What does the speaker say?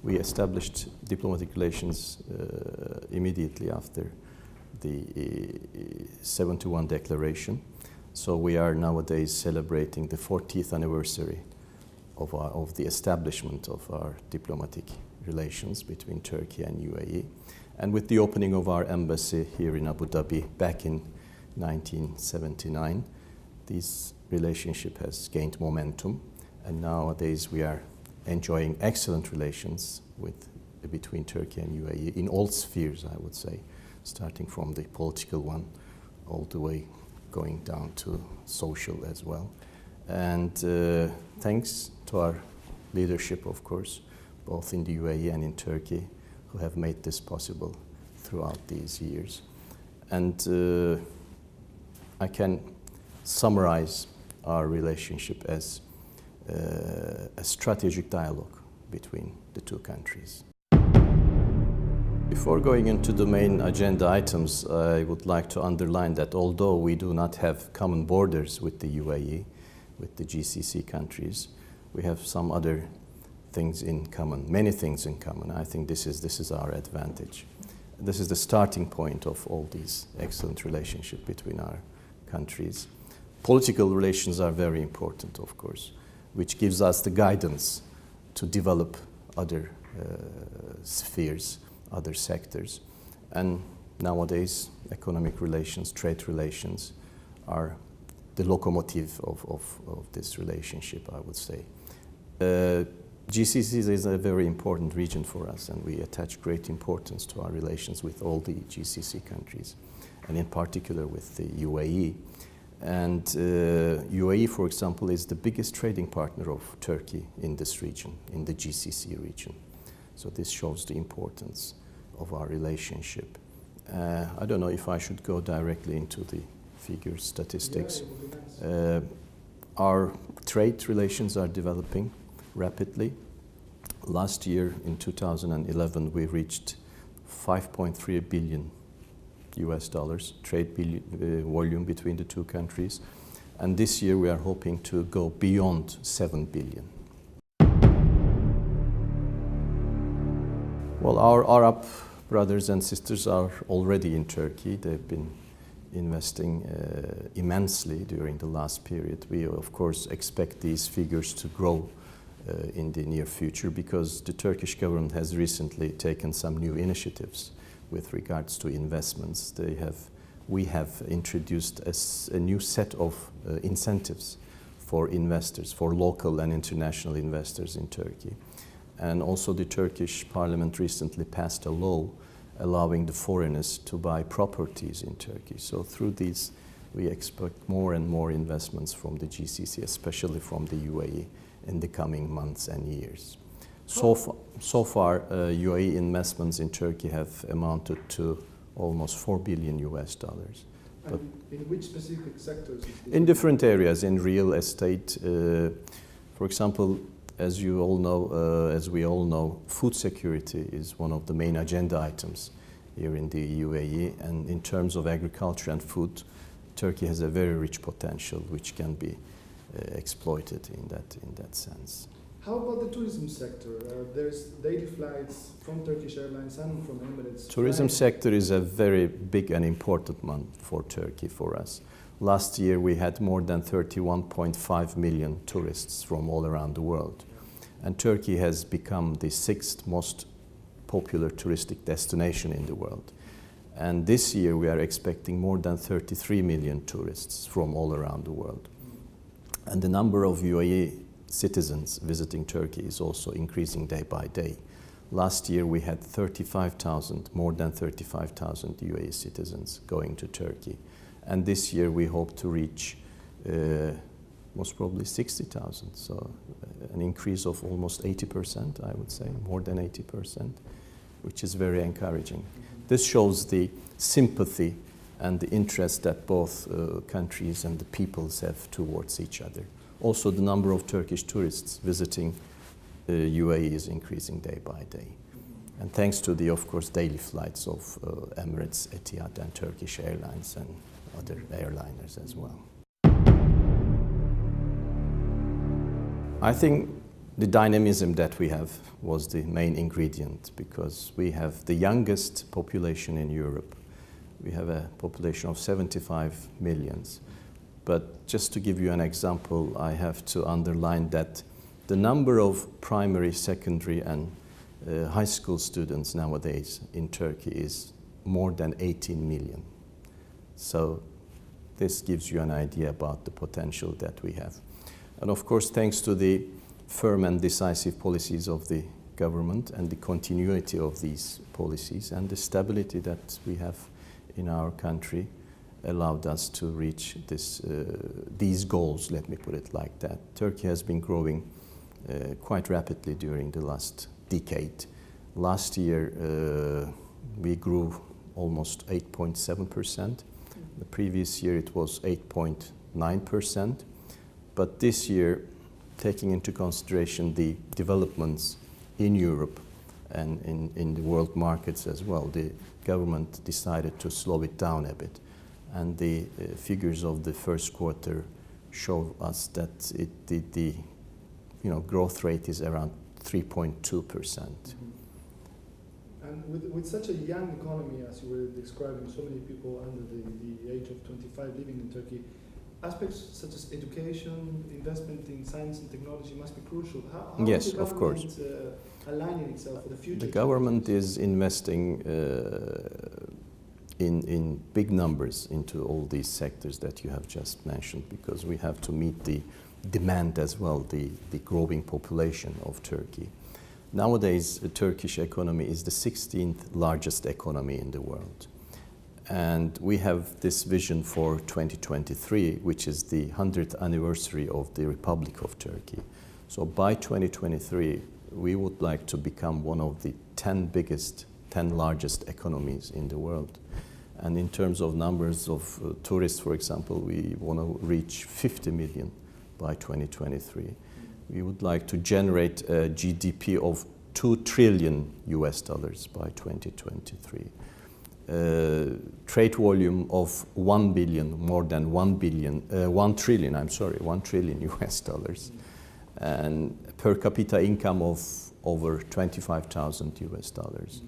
we established diplomatic relations immediately after the 71 declaration. So we are nowadays celebrating the 40th anniversary of the establishment of our diplomatic relations between Turkey and UAE. And with the opening of our embassy here in Abu Dhabi back in 1979, this relationship has gained momentum, and nowadays we are enjoying excellent relations between Turkey and UAE in all spheres, I would say, starting from the political one all the way going down to social as well. And thanks to our leadership, of course, both in the UAE and in Turkey, who have made this possible throughout these years. And I can summarize our relationship as a strategic dialogue between the two countries. Before going into the main agenda items, I would like to underline that although we do not have common borders with the UAE, with the GCC countries, we have some other things in common, many things in common. I think this is our advantage. This is the starting point of all these excellent relationships between our countries. Political relations are very important, of course, which gives us the guidance to develop other spheres, other sectors. And nowadays, economic relations, trade relations are the locomotive of this relationship, I would say. GCC is a very important region for us, and we attach great importance to our relations with all the GCC countries, and in particular with the UAE. And UAE, for example, is the biggest trading partner of Turkey in this region, in the GCC region. So this shows the importance of our relationship. I don't know if I should go directly into the figures, statistics. Our trade relations are developing rapidly. Last year, in 2011, we reached 5.3 billion US dollars trade volume between the two countries. And this year we are hoping to go beyond 7 billion. Well, our Arab brothers and sisters are already in Turkey. They've been investing immensely during the last period. We, of course, expect these figures to grow in the near future because the Turkish government has recently taken some new initiatives with regards to investments. We have introduced a new set of incentives for investors, for local and international investors in Turkey. And also the Turkish parliament recently passed a law allowing the foreigners to buy properties in Turkey. So through these, we expect more and more investments from the GCC, especially from the UAE, in the coming months and years. So far, UAE investments in Turkey have amounted to almost 4 billion US dollars. But in which specific sectors? In different areas, in real estate. For example, as you all know, as we all know, food security is one of the main agenda items here in the UAE. And in terms of agriculture and food, Turkey has a very rich potential which can be exploited in that sense. How about the tourism sector? There's daily flights from Turkish Airlines and from Emirates. Tourism sector is a very big and important one for Turkey, for us. Last year we had more than 31.5 million tourists from all around the world. And Turkey has become the 6th most popular touristic destination in the world. And this year we are expecting more than 33 million tourists from all around the world. And the number of UAE citizens visiting Turkey is also increasing day by day. Last year we had more than 35,000 UAE citizens going to Turkey. And this year we hope to reach most probably 60,000. So an increase of almost 80%, I would say, more than 80%, which is very encouraging. This shows the sympathy and the interest that both countries and the peoples have towards each other. Also, the number of Turkish tourists visiting UAE is increasing day by day. And thanks to the, of course, daily flights of Emirates, Etihad, and Turkish Airlines and other airliners as well. I think The dynamism that we have was the main ingredient, because we have the youngest population in Europe. We have a population of 75 millions. But just to give you an example, I have to underline that the number of primary, secondary and high school students nowadays in Turkey is more than 18 million. So this gives you an idea about the potential that we have. And of course, thanks to the firm and decisive policies of the government and the continuity of these policies and the stability that we have in our country, allowed us to reach these goals, let me put it like that. Turkey has been growing quite rapidly during the last decade. Last year, we grew almost 8.7%. The previous year, it was 8.9%. But this year, taking into consideration the developments in Europe and in the world markets as well, the government decided to slow it down a bit. And the figures of the first quarter show us that the growth rate is around 3.2%. And with such a young economy, as you were describing, so many people under the age of 25 living in Turkey, aspects such as education, investment in science and technology must be crucial. How yes, is the of course. Aligning itself for the future? The government is investing in big numbers into all these sectors that you have just mentioned, because we have to meet the demand as well, the growing population of Turkey. Nowadays, the Turkish economy is the 16th largest economy in the world. And we have this vision for 2023, which is the 100th anniversary of the Republic of Turkey. So by 2023, we would like to become one of the 10 largest economies in the world. And in terms of numbers of tourists, for example, we want to reach 50 million by 2023. We would like to generate a GDP of $2 trillion by 2023. Trade volume of 1 billion, more than 1 trillion US dollars. And per capita income of over 25,000 US dollars.